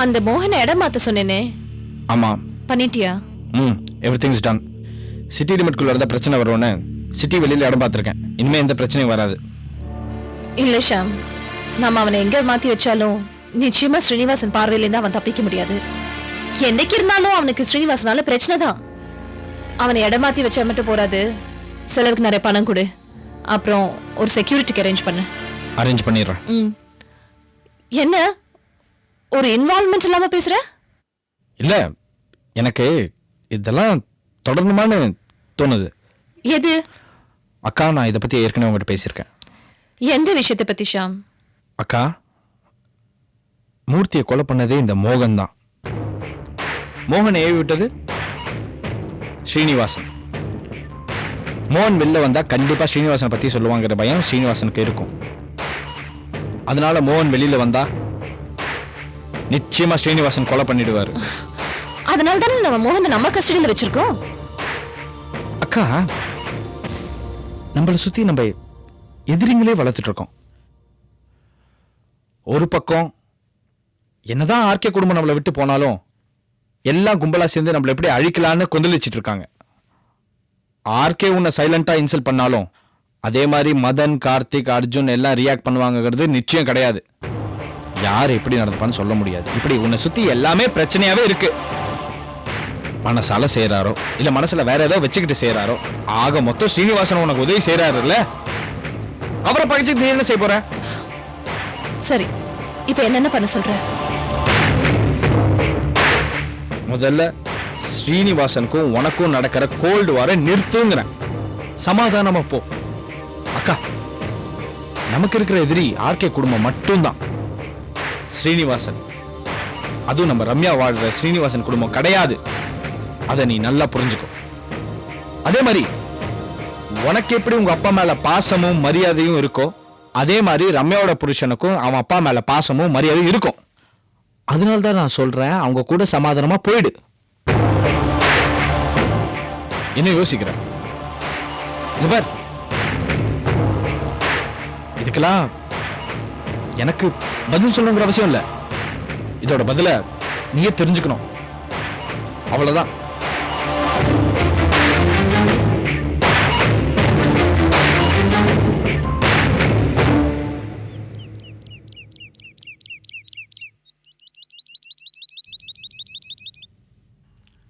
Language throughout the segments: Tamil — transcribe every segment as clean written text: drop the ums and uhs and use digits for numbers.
அந்த மோகனை இடம் மாத்த சொன்னேனே. ஆமா. பண்ணிட்டியா? Everything is done. சிட்டி லிமிட்குள்ள இருந்த பிரச்சனை வரும்னு சிட்டி வெளியில இடம் பார்த்துருக்கேன். இனிமே எந்த பிரச்சனையும் வராது. இல்ல ஷாம், நாம அவனை எங்க மாத்தி வச்சாலும் நிச்சயமா ஸ்ரீனிவாசன் பார்வையிலேருந்து அவன் தப்பிக்க முடியாது. என்னைக்கு இருந்தாலும் அவனுக்கு ஸ்ரீனிவாசனால பிரச்சனை தான். அவனை இடம் மாத்தி வச்சா மட்டும் போறாது, செலவுக்கு நிறைய பணம் கொடு. அப்புறம் ஒரு செக்யூரிட்டிக்கு அரேஞ்ச் பண்ணு. அரேஞ்ச் பண்ணிடுறேன். என்ன ஒரு இன்வால்வ்மெண்ட் இல்லாம பேசுற? இல்ல, எனக்கு இதெல்லாம் தொடரணுமான்னு தோணுது. எது? அக்கா, நான் இதை பத்தி ஏற்கனவே உங்ககிட்ட பேசியிருக்கேன். எந்த விஷயத்தை பத்தி ஷாம்? அக்கா, மூர்த்தியை கொலை பண்ணதே இந்த மோகன் தான். மோகன் ஏவி விட்டது ஸ்ரீனிவாசன். மோகன் வெளில வந்தா கண்டிப்பா ஸ்ரீனிவாசனை பத்தி சொல்லுவாங்கிற பயம் ஸ்ரீனிவாசனுக்கு இருக்கும். அதனால மோகன் வெளியில வந்தா நிச்சயமா ஸ்ரீனிவாசன் கொலை பண்ணிடுவாரு. அதனால தானே நம்ம மோகனை நம்ம கஸ்டடியில வச்சிருக்கோம். அக்கா, நம்மளை சுத்தி நம்ம எதிரிங்களே வளர்த்துட்டு இருக்கோம். ஒரு பக்கம் என்னதான் ஆர்கே குடும்பம் நம்மளை விட்டு போனாலும் எல்லாம் கும்பலா சேர்ந்து நம்மளை எப்படி அழிக்கலான்னு கொந்தளிச்சிட்டு இருக்காங்க. ஆர்கே உன்னை சைலண்டா இன்சல்ட் பண்ணாலும் அதே மாதிரி மதன், கார்த்திக், அர்ஜுன் எல்லாம் ரியாக்ட் பண்ணுவாங்கிறது நிச்சயம் கிடையாது. யார் எப்படி நடந்துப்பான்னு சொல்ல முடியாது. இப்படி உன்னை சுத்தி எல்லாமே பிரச்சனையாவே இருக்கு. மனசால செய்யறாரோ இல்ல மனசுல வேற ஏதோ வச்சுக்கிட்டு செய்யறாரோ, ஆக மொத்தம் ஸ்ரீனிவாசன் உனக்கு உதவி செய்யறாருல்ல, அவரை பகிச்சுட்டு நீ என்ன செய்ய போற? சரி, இப்ப என்னென்ன பண்ண சொல்ற? முதல்ல ஸ்ரீனிவாசனுக்கும் உனக்கும் நடக்கிற கோல்டு வார நிறுத்துங்கிறேன். சமாதானமா போ. அக்கா, நமக்கு இருக்கிற எதிரி ஆர்கே குடும்பம் மட்டும்தான். ஸ்ரீனிவாசன், அதுவும் நம்ம ரம்யா வாழ்ற ஸ்ரீனிவாசன் குடும்பம் கிடையாது. அதை நீ நல்லா புரிஞ்சுக்கோ. அதே மாதிரி உனக்கு எப்படி உங்க அப்பா மேல பாசமும் மரியாதையும் இருக்கோ, அதே மாதிரி ரம்யாவோட புருஷனுக்கும் அவன் அப்பா மேல பாசமும் மரியாதையும் இருக்கும். அதனால்தான் நான் சொல்றேன், அவங்க கூட சமாதானமா போயிடு. என்ன யோசிக்கிறேன்? இதுக்கெல்லாம் எனக்கு பதில் சொல்லணுங்கிற அவசியம் இல்ல. இதோட பதில நீயே தெரிஞ்சுக்கணும், அவ்வளவுதான்.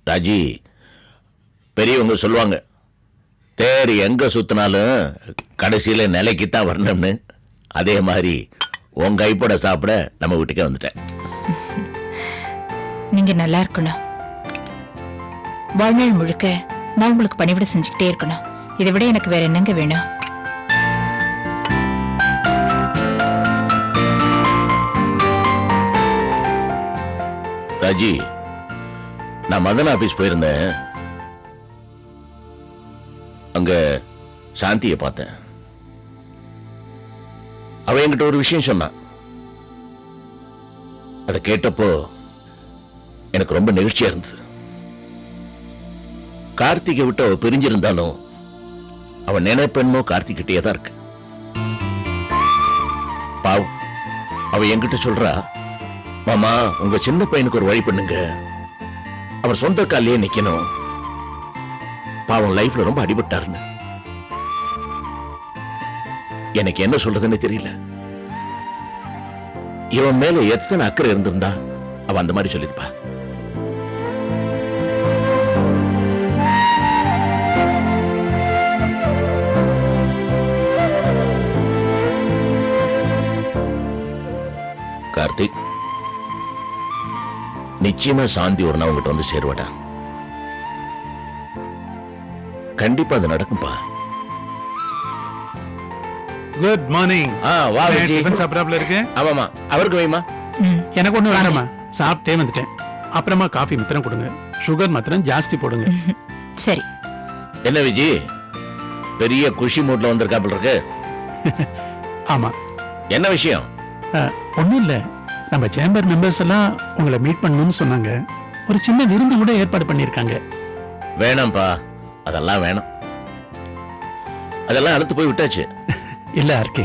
ராஜி, பெரியவங்க சொல்லுவாங்க, தேர் எங்க சுத்தினாலும் கடைசியில நிலைக்குத்தான் வரணும்னு. அதே மாதிரி உங்க கைப்பட சாப்பிட நம்ம வீட்டுக்கே வந்துட்டேன். நீங்க நல்லா இருக்கணும். வாழ்நாள் முழுக்க நான் உங்களுக்கு பணிவிட செஞ்சுக்கிட்டே இருக்கணும். இதை விட எனக்கு வேற என்னங்க வேணும்? ராஜி, நான் மதன் ஆபீஸ் போயிருந்தேன். அங்க சாந்தியை பார்த்தேன். அவ என்கிட்ட ஒரு விஷயம் சொன்னான். அதை கேட்டப்போ எனக்கு ரொம்ப நெகிழ்ச்சியா இருந்தது. கார்த்திகை விட்டு அவ பிரிஞ்சிருந்தாலும் அவன் நினைப்பெண்மோ கார்த்திகிட்டே தான் இருக்கு. பாவம், அவ என்கிட்ட சொல்றா, மாமா உங்க சின்ன பையனுக்கு ஒரு வழி பண்ணுங்க, அவர் சொந்த காலையே நிக்கணும், பாவம் லைஃப்ல ரொம்ப அடிபட்டாருன்னு. எனக்கு என்ன சொல்றதுன்னு தெரியல. இவன் மேல எத்தனை அக்கறை இருந்திருந்தா அவன் அந்த மாதிரி சொல்லிருப்பா. கார்த்திக், நிச்சயமா சாந்தி ஒரு நாள் உங்ககிட்ட வந்து சேருவாடா. கண்டிப்பா அது நடக்கும்பா. Good morning. வா விஜி. டிஃபன் சாப்பிடாப்ல இருக்கு? ஆமாமா, அவருக்கு வைமா. எனக்கு ஒண்ணு வேணாமா, சாப்பிட்டே வந்துட்டேன். அப்புறமா காஃபி மாத்திரம் கொடுங்க, சுகர் மாத்திரம் ஜாஸ்தி போடுங்க. சரி. என்ன விஜி, பெரிய குஷி மூட்ல வந்திருக்காப்ல இருக்கு. ஆமா. என்ன விஷயம்? ஒண்ணும் இல்ல, நம்ம சேம்பர் மெம்பர்ஸ் எல்லாம் உங்களை மீட் பண்ணணும்னு சொன்னாங்க. ஒரு சின்ன விருந்து கூட ஏற்பாடு பண்ணிருக்காங்க. வேணாம்பா, அதெல்லாம் வேணாம். அதெல்லாம் அழுத்து போய் விட்டாச்சு. இல்ல ஆர்கே,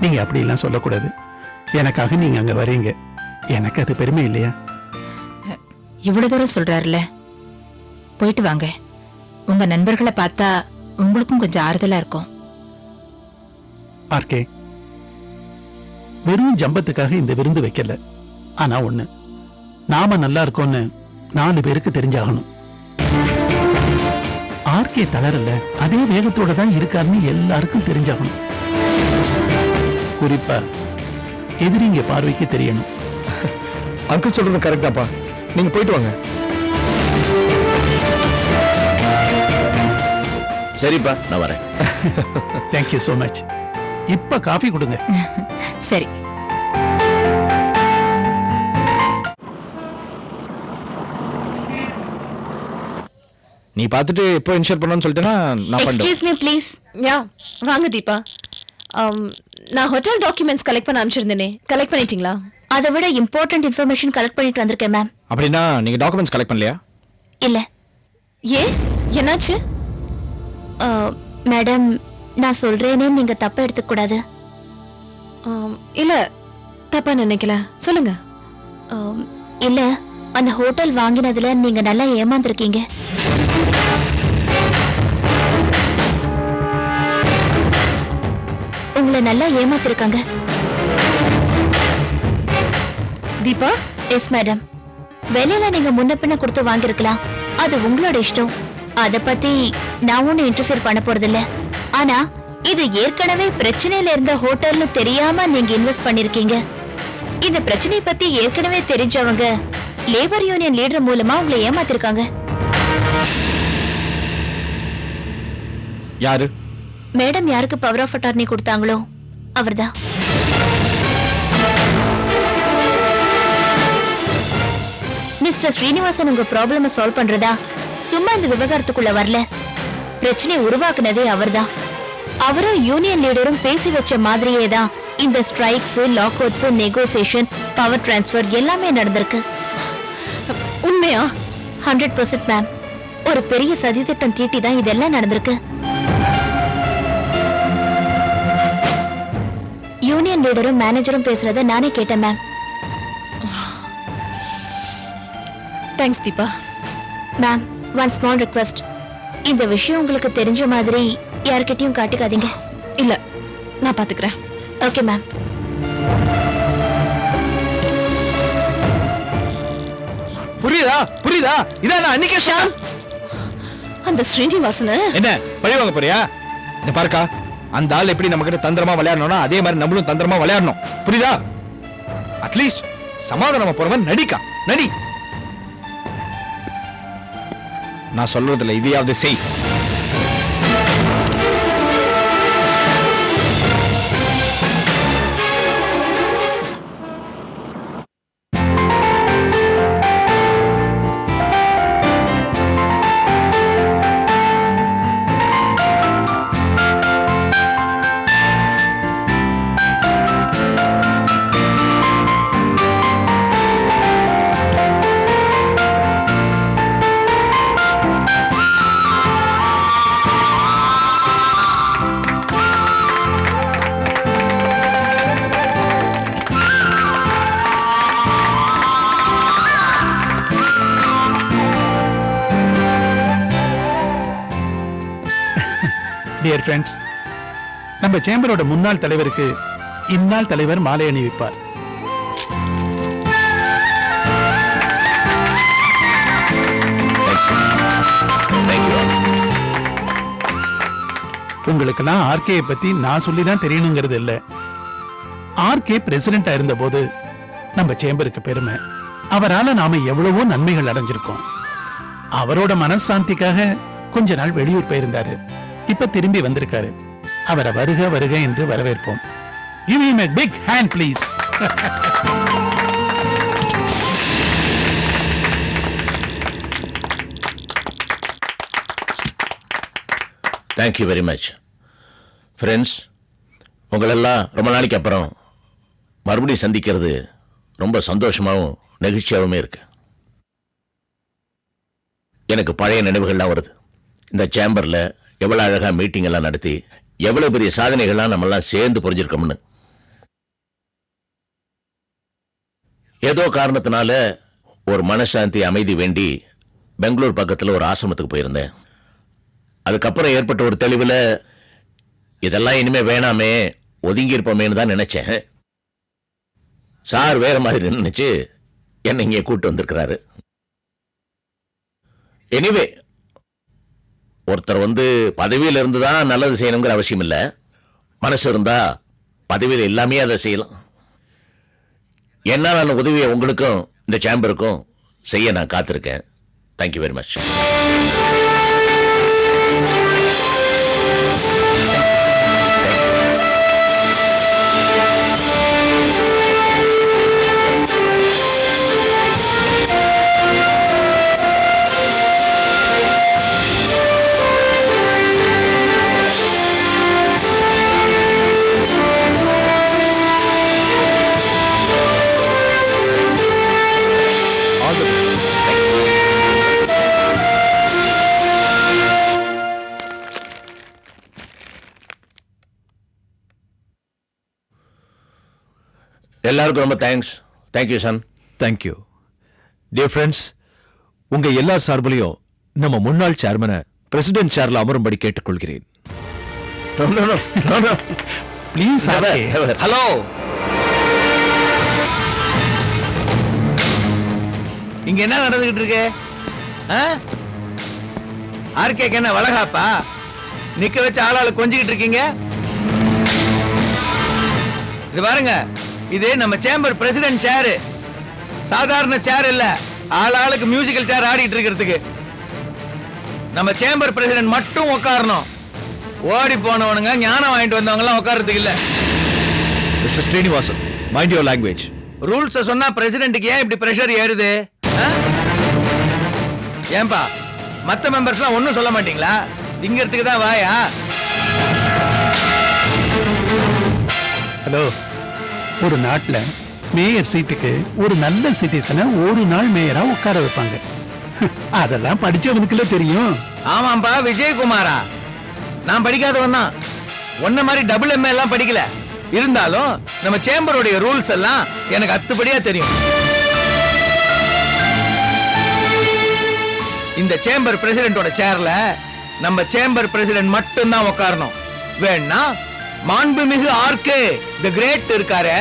நீங்க அப்படி எல்லாம் சொல்லக்கூடாது. எனக்காக நீங்க அங்க வரீங்க, எனக்கு அது பெருமை இல்லையா? இவ்வளவு தூரம் சொல்றாருல, போயிட்டு வாங்க. உங்க நண்பர்களை பார்த்தா உங்களுக்கும் கொஞ்சம் ஆறுதலா இருக்கும். ஆர்கே, வெறும் ஜம்பத்துக்காக இந்த விருந்து வைக்கல. ஆனா ஒண்ணு, நாம நல்லா இருக்கோம்னு 4 பேருக்கு தெரிஞ்சாகணும். ஆர்கே தளரல, அதே வேகத்தோட தான் இருக்காருன்னு எல்லாருக்கும் தெரிஞ்சாகணும். குறிப்பா எதிரிங்க பார்வைக்கு தெரியணும். அங்கிள் சொல்றது கரெக்ட் தான்ப்பா. நீங்க போயிட்டு வாங்க. சரிப்பா, நான் வரேன். Thank you so much. இப்ப காஃபி கொடுங்க. சரி. நீ பார்த்துட்டு எப்போ இன்ஷூர் பண்ணணும்னு சொல்லிட்டேன்னா நான் பண்ணுறேன். Excuse me please. யா, வாங்க தீபா. நான் ஹோட்டல் டாக்குமெண்ட்ஸ் கலெக்ட் பண்ண அனுப்பிச்சிருந்தேனே, கலெக்ட் பண்ணிட்டீங்களா? அதை விட இம்பார்ட்டன்ட் இன்ஃபர்மேஷன் கலெக்ட் பண்ணிட்டு வந்திருக்கேன் மேம். அப்படின்னா நீங்க டாக்குமெண்ட்ஸ் கலெக்ட் பண்ணலையா? இல்ல ஏன், என்னாச்சு? மேடம், நான் சொல்றேனே நீங்க தப்பா எடுத்துக்க கூடாது. இல்ல, தப்பா நினைக்கல, சொல்லுங்க. இல்ல, அந்த ஹோட்டல் வாங்கினதுல நீங்க நல்லா ஏமாந்துருக்கீங்க. உங்களை நல்லா ஏமாத்திருக்காங்க. Deepa, yes madam. வெளியில நீங்க முன்ன பின்ன கொடுத்து வாங்கிருக்கலாம், அது உங்களோட இஷ்டம். அத பத்தி நான் ஒன்னும் இன்டர்ஃபியர் பண்ண போறதில்ல. ஆனா இது ஏற்கனவே பிரச்சனையில இருந்த ஹோட்டல்னு தெரியாம நீங்க இன்வெஸ்ட் பண்ணிருக்கீங்க. இந்த பிரச்சனை பத்தி ஏற்கனவே தெரிஞ்சவங்க லேபர் யூனியன் லீடர் மூலமா உங்களை ஏமாத்திருக்காங்க. யாரு? மேடம் யாருக்கு பவர் ஆஃப் அட்டார்னி கொடுத்தாங்களோ அவர்தான். மிஸ்டர் ஸ்ரீனிவாசன் உங்க ப்ராப்ளம சால்வ் பண்றதா சும்மா இந்த விவகாரத்துக்குள்ள வரல. பிரச்சனை உருவாக்குனதே அவர்தான். அவரும் யூனியன் லீடரும் பேசி வச்ச மாதிரியே தான் இந்த strikes, lockouts, negotiation, power transfer எல்லாமே நடந்திருக்கு. உண்மையா? 100% மேம். ஒரு பெரிய சதித்திட்டம் தீட்டி தான் இதெல்லாம் நடந்திருக்கு. யூனியன் லீடரும் மேனேஜரும் பேசுறத நானே கேட்டேன் ma'am. Thanks Deepa. Ma'am, one small request. இந்த விஷயம் உங்களுக்கு தெரிஞ்ச மாதிரி யார்கிட்டயும் காட்டிக்காதீங்க. இல்ல, நான் பாத்துக்கிறேன். Okay ma'am. புரியுதா? புரியுதா? இதான் நான் அன்னைக்கே ஷாம், அந்த ஸ்ரீனிவாசன என்ன பழி வாங்க போறியா? இந்த பாருக்கா, அந்த ஆள் எப்படி நம்ம கிட்ட தந்திரமா விளையாடணும்னா அதே மாதிரி நம்மளும் தந்திரமா விளையாடணும். புரியுதா? அட்லீஸ்ட் சமாதானமா போறவன் நடிக்கா, நடி. நான் சொல்றதுல இதையாவது செய். டியர் ஃப்ரெண்ட்ஸ், நம்ம சேம்பரோட முன்னாள் தலைவருக்கு இந்நாள் தலைவர் மாலை அணிவிப்பார். உங்களுக்கெல்லாம் ஆர்கே பத்தி நான் சொல்லிதான் தெரியணுங்கிறது இல்ல. ஆர்கே பிரசிடென்டா இருந்த போது நம்ம சேம்பருக்கு பெருமை. அவரால நாம எவ்வளவோ நன்மைகள் அடைஞ்சிருக்கோம். அவரோட மனசாந்திக்காக கொஞ்ச நாள் வெளியூர் போயிருந்தாரு. இப்ப திரும்பி வந்திருக்காரு. அவரை வருக வருக என்று வரவேற்போம். Give him a big hand, please. Thank you very much friends. உங்களெல்லாம் ரொம்ப நாளைக்கு அப்புறம் மறுபடியும் சந்திக்கிறது ரொம்ப சந்தோஷமாகவும் நெகிழ்ச்சியாகவுமே இருக்கு. எனக்கு பழைய நினைவுகள்லாம் வருது. இந்த சேம்பரில் எவ்வளோ அழகாக மீட்டிங் எல்லாம் நடத்தி எவ்வளோ பெரிய சாதனைகள்லாம் நம்மெல்லாம் சேர்ந்து புரிஞ்சிருக்கோம்னு. ஏதோ காரணத்தினால ஒரு மனசாந்தி அமைதி வேண்டி பெங்களூர் பக்கத்துல ஒரு ஆசிரமத்துக்கு போயிருந்தேன். அதுக்கப்புறம் ஏற்பட்ட ஒரு தெளிவுல இதெல்லாம் இனிமே வேணாமே, ஒதுங்கி இருப்போமேன்னு தான் நினைச்சேன். சார் வேற மாதிரி நினைச்சு என்ன இங்கே கூட்டு வந்திருக்கிறாரு. எனிவே, ஒருத்தர் பதவியில இருந்து தான் நல்லது செய்யணுங்கிற அவசியம் இல்லை. மனசு இருந்தா பதவியில் எல்லாமே அதை செய்யலாம். என்னால உதவியை உங்களுக்கும் இந்த சேம்பருக்கும் செய்ய நான் காத்திருக்கேன். Thank you very much. எல்லாருக்கும் ரொம்ப thanks. Thank you son. Thank you. Dear friends, உங்க எல்லார் சார்பிலையும் நம்ம முன்னாள் சேர்மனை பிரசிடென்ட் சேர்ல அமரும்படி கேட்டுக்கொள்கிறேன். ப்ளீஸ். ஹலோ, இங்க என்ன நடந்துகிட்டு இருக்கு? ஆர்கேக்கு என்ன வளகாப்பா? நிக்க வச்ச ஆளாளு கொஞ்சிக்கிட்டு இருக்கீங்க. இது பாருங்க, இது நம்ம சேம்பர் பிரசிடென்ட் சேர். சாதாரண சேர் இல்ல, ஆளாளுக்கு மியூசிக்கல் சேர் ஆடிட்டு இருக்கிறதுக்கு. நம்ம சேம்பர் பிரசிடென்ட் மட்டும் உட்காரணும். ஓடி போனவனுங்க ஞானம் வாங்கிட்டு வந்தவங்க எல்லாம் உட்கார்றதுக்கு இல்ல. Mister Srinivasan, mind your language. Rules சொன்னா பிரசிடென்ட்க்கு ஏன் இப்படி பிரஷர் ஏறுது? ஏன்பா மத்த மெம்பர்ஸ்லாம் ஒன்னும் சொல்ல மாட்டீங்களா? திங்கிறதுக்கு தான் வாயா? ஹலோ, ஒரு நாட்டுல மேயர் சீட்டுக்கு ஒரு நல்ல சிட்டிசனை ஒரு நாள் மேயரா உட்கார வைப்பாங்க. அதெல்லாம் படிச்சவனுக்குள்ள தெரியும். ஆமாம்பா விஜயகுமாரா, நான் படிக்காதவன் தான். ஒன்ன மாதிரி டபுள் எம்ஏ எல்லாம் படிக்கல. இருந்தாலும் நம்ம சேம்பருடைய ரூல்ஸ் எல்லாம் எனக்கு அத்துப்படியா தெரியும். இந்த சேம்பர் பிரசிடென்ட்டோட சேர்ல நம்ம சேம்பர் பிரசிடென்ட் மட்டும் தான் உட்காரணும். வேணா மாண்புமிகு ஆர்கே தி கிரேட் இருக்காரு,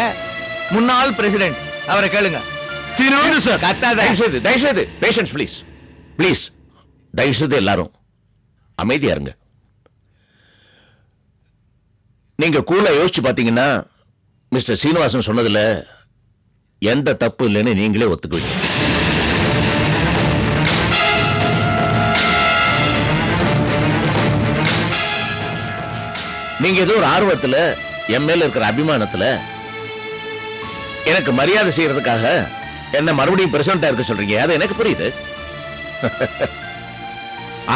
முன்னாள் பிரசிடென்ட், அவரை கேளுங்க. தயவுசெய்து பேஷன்ஸ் ப்ளீஸ். ப்ளீஸ் தயவுசெய்து எல்லாரும் அமைதியா இருங்க. நீங்க கூலா யோசிச்சு பாத்தீங்கன்னா மிஸ்டர் சீனிவாசன் சொன்னதுல எந்த தப்பு இல்லைன்னு நீங்களே ஒத்துக்குவீங்க. நீங்க ஏதோ ஒரு ஆர்வத்துல என் மேல இருக்கிற அபிமானத்துல எனக்கு மரியாதை செய்யறதுக்காக என்ன மறுபடியும் பிரசிடண்டா இருக்க சொல்றீங்க. அது எனக்கு புரியுது.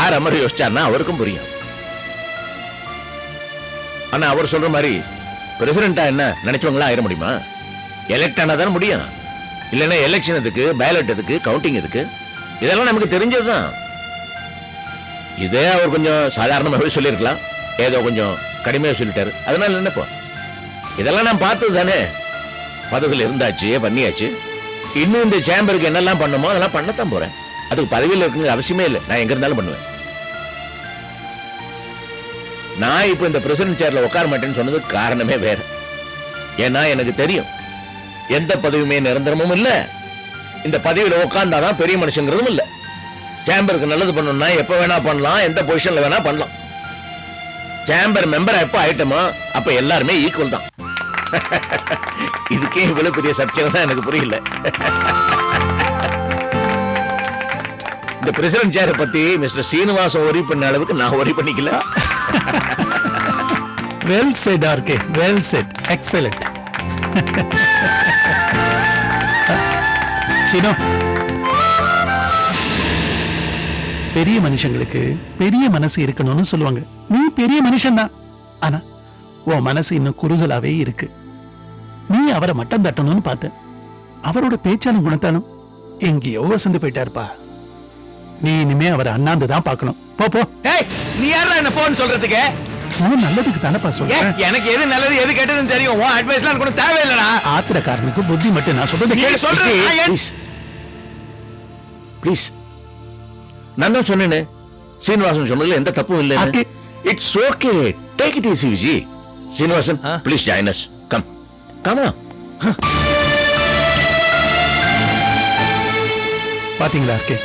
ஆர் அமர் யோசிச்சார்னா அவருக்கும் புரியும். ஆனா அவர் சொல்ற மாதிரி பிரசிடண்டா என்ன நினைச்சவங்களா ஆயிட முடியுமா? எலெக்ட் ஆனா தானே முடியும். இல்லைன்னா எலெக்ஷன் எதுக்கு, பேலட் எதுக்கு, கவுண்டிங் எதுக்கு? இதெல்லாம் நமக்கு தெரிஞ்சதுதான். இதே அவர் கொஞ்சம் சாதாரணமாகவே சொல்லியிருக்கலாம், ஏதோ கொஞ்சம் கடுமையா சொல்லிட்டாரு. அதனால என்னப்போ, இதெல்லாம் நான் பார்த்தது தானே. பதவியில் இருந்தாச்சு, பண்ணியாச்சு. இன்னும் இந்த சேம்பருக்கு என்னெல்லாம் பண்ணுமோ அதெல்லாம் பண்ணத்தான் போறேன். அதுக்கு பதவியில் இருக்குங்கிற அவசியமே இல்லை. நான் எங்க இருந்தாலும் பண்ணுவேன். நான் இப்ப இந்த பிரசிடென்ட் சேர்ல உட்கார மாட்டேன்னு சொன்னது காரணமே வேற. ஏன்னா எனக்கு தெரியும் எந்த பதவியுமே நிரந்தரமும் இல்ல. இந்த பதவியில உட்கார்ந்தாதான் பெரிய மனுஷங்கிறதும் இல்ல. சேம்பருக்கு நல்லது பண்ணணும்னா எப்ப வேணா பண்ணலாம், எந்த பொசிஷன்ல வேணா பண்ணலாம். சேம்பர் மெம்பர் எப்ப ஆயிட்டோமோ அப்ப எல்லாருமே ஈக்குவல் தான். இதுக்கே இவ்வளவு பெரிய சர்ச்சை தான் எனக்கு புரியல. இந்த பிரசிடென்ட் சேரை பத்தி மிஸ்டர் சீனிவாசன் ஒரி பண்ண அளவுக்கு நான் ஒரி பண்ணிக்கல. Well said RK, well said, excellent. சீனோ, பெரிய மனுஷங்களுக்கு பெரிய மனசு இருக்கணும்னு சொல்லுவாங்க. நீ பெரிய மனுஷன் தான், ஆனா உன் மனசு இன்னும் குறுகலாவே இருக்கு. நீ அவரை மட்டம் தட்டணும்னு பார்த்த, அவரோட பேச்சாலும் குணத்தாலும் எங்கேயோ வசந்து போயிட்டாருப்பா. நீ இனிமே அவரை அண்ணாந்து தான் பார்க்கணும். போ போ. நீ யாரா என்ன போன் சொல்றதுக்கு? உன் நல்லதுக்கு தானப்பா சொல்றேன். எனக்கு எது நல்லது எது கெட்டதுன்னு தெரியும். உன் அட்வைஸ்லாம் எனக்கு ஒண்ணும் தேவையில்லடா. ஆத்திரக்காரனுக்கு புத்தி மட்டும் நான் சொல்றது நீ கேளு. சொல்றது ப்ளீஸ். நான் தான் சொன்னேனே, சீனிவாசன் சொன்னதுல எந்த தப்பும் இல்லை. Okay. It's okay, take it easy Viji. Srinivasan please join us. Come come on. பாத்தீங்களா இருக்கே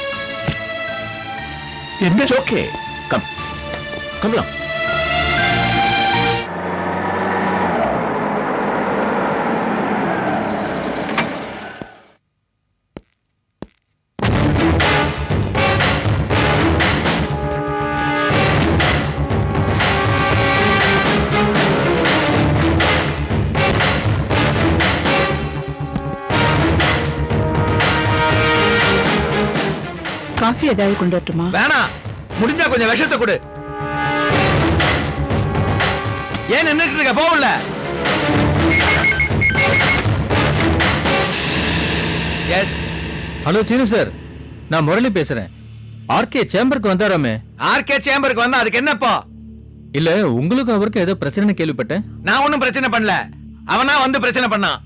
என்ன இட்ஸ் ஓகே, கம் கம்லாம். காஃபி ஏதாவது கொண்டு வரட்டுமா? வேணாம், முடிஞ்சா கொஞ்சம் விஷத்தை கொடு. ஏன் நின்னுட்டு இருக்க? போகல. எஸ். ஹலோ சீனு சார், நான் முரளி பேசுறேன். ஆர்கே சேம்பருக்கு வந்தாராமே. ஆர்கே சேம்பருக்கு வந்தா அதுக்கு என்னப்பா? இல்ல உங்களுக்கு அவருக்கு ஏதோ பிரச்சனை கேள்விப்பட்டேன். நான் ஒண்ணும் பிரச்சனை பண்ணல, அவனா வந்து பிரச்சனை பண்ணான்.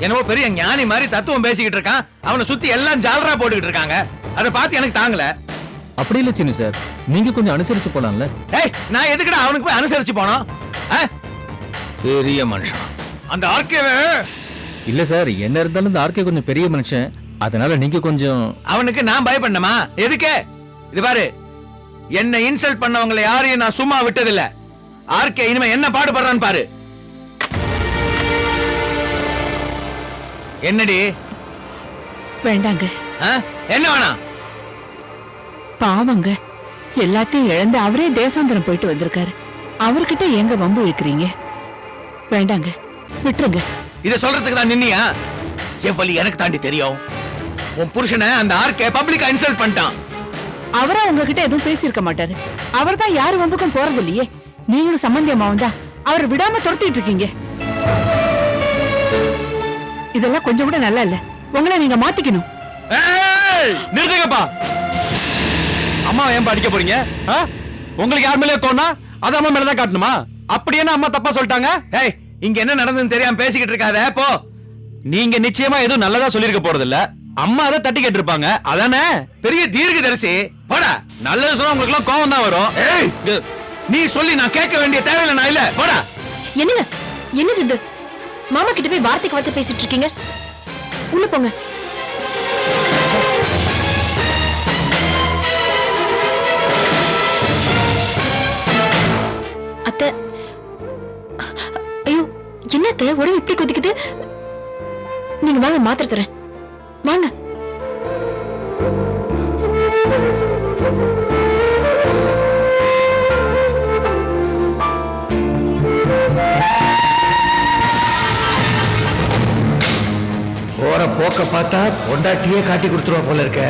என்னவோ பெரிய ஞானி மாதிரி தத்துவம் பேசிக்கிட்டு இருக்கான். அவனை சுத்தி எல்லாம் ஜாலரா போட்டுக்கிட்டு இருக்காங்க. அதை பார்த்து எனக்கு தாங்கல. அப்படி இல்ல சீனு சார், நீங்க கொஞ்சம் அனுசரிச்சு போலாம்ல. ஏய், நான் எதுக்குடா அவனுக்கு போய் அனுசரிச்சு போனோம்? பெரிய மனுஷன் அந்த ஆர்கேவே. இல்ல சார், என்ன இருந்தாலும் இந்த ஆர்கே கொஞ்சம் பெரிய மனுஷன், அதனால நீங்க கொஞ்சம். அவனுக்கு நான் பயப்படணுமா? எதுக்கு? இது பாரு, என்ன இன்சல்ட் பண்ணவங்களை யாரையும் நான் சும்மா விட்டதில்ல. ஆர்கே இனிமே என்ன பாடுபடுறான்னு பாரு. என்னடி? வேண்டாங்க. என்ன வேணாம்? பாவங்க, எல்லாத்தையும் இழந்து அவரே தேசாந்திரம் போயிட்டு வந்திருக்காரு. அவர்கிட்ட எங்க வம்பு இழுக்கிறீங்க? வேண்டாங்க, விட்டுருங்க. இத சொல்றதுக்கு தான் நின்னியா? என் வலி எனக்கு தாண்டி தெரியும். உன் புருஷனை அந்த ஆர்கே பப்ளிக்கா இன்சல்ட் பண்ணிட்டான். அவரா உங்ககிட்ட எதுவும் பேசியிருக்க மாட்டாரு. அவர் தான் யாரு வம்புக்கும் போறது இல்லையே. நீங்களும் சம்பந்தி அம்மாவும் தான் அவரை விடாம துரத்திட்டு இருக்கீங்க. இதெல்லாம் கொஞ்சம் கூட நல்லா இல்ல. உங்களை நீங்க மாத்திக்கணும். நிறுத்துங்கப்பா. அம்மாவை ஏன் அடிக்க போறீங்க? உங்களுக்கு யார் மேலே தோணா அது அம்மா மேலதான் காட்டணுமா? அப்படி என்ன அம்மா தப்பா சொல்லிட்டாங்க? ஏய், இங்க என்ன நடந்துன்னு தெரியாம பேசிக்கிட்டு இருக்காத, போ. நீங்க நிச்சயமா எதுவும் நல்லதா சொல்லிருக்க போறது இல்ல. அம்மா அதை தட்டி கேட்டிருப்பாங்க, அதானே? பெரிய தீர்க்கதரிசி போடா. நல்லது சொன்னா உங்களுக்கு எல்லாம் கோவம் தான் வரும். ஏய், நீ சொல்லி நான் கேட்க வேண்டிய தேவையில்லை. நான் இல்ல, போடா. என்னங்க என்னது இது? மாமா கிட்ட போய் வார்த்தைக்கு வார்த்தை பேசிட்டு இருக்கீங்க. உள்ள போங்க. அத்தை, ஐயோ என்னத்த உடம்பு இப்படி கொதிக்குது? நீங்க வாங்க, மாத்திரை தரேன், வாங்க. போற போக்க பார்த்தா பொண்டாட்டியே காட்டி கொடுத்துருவா போல இருக்க.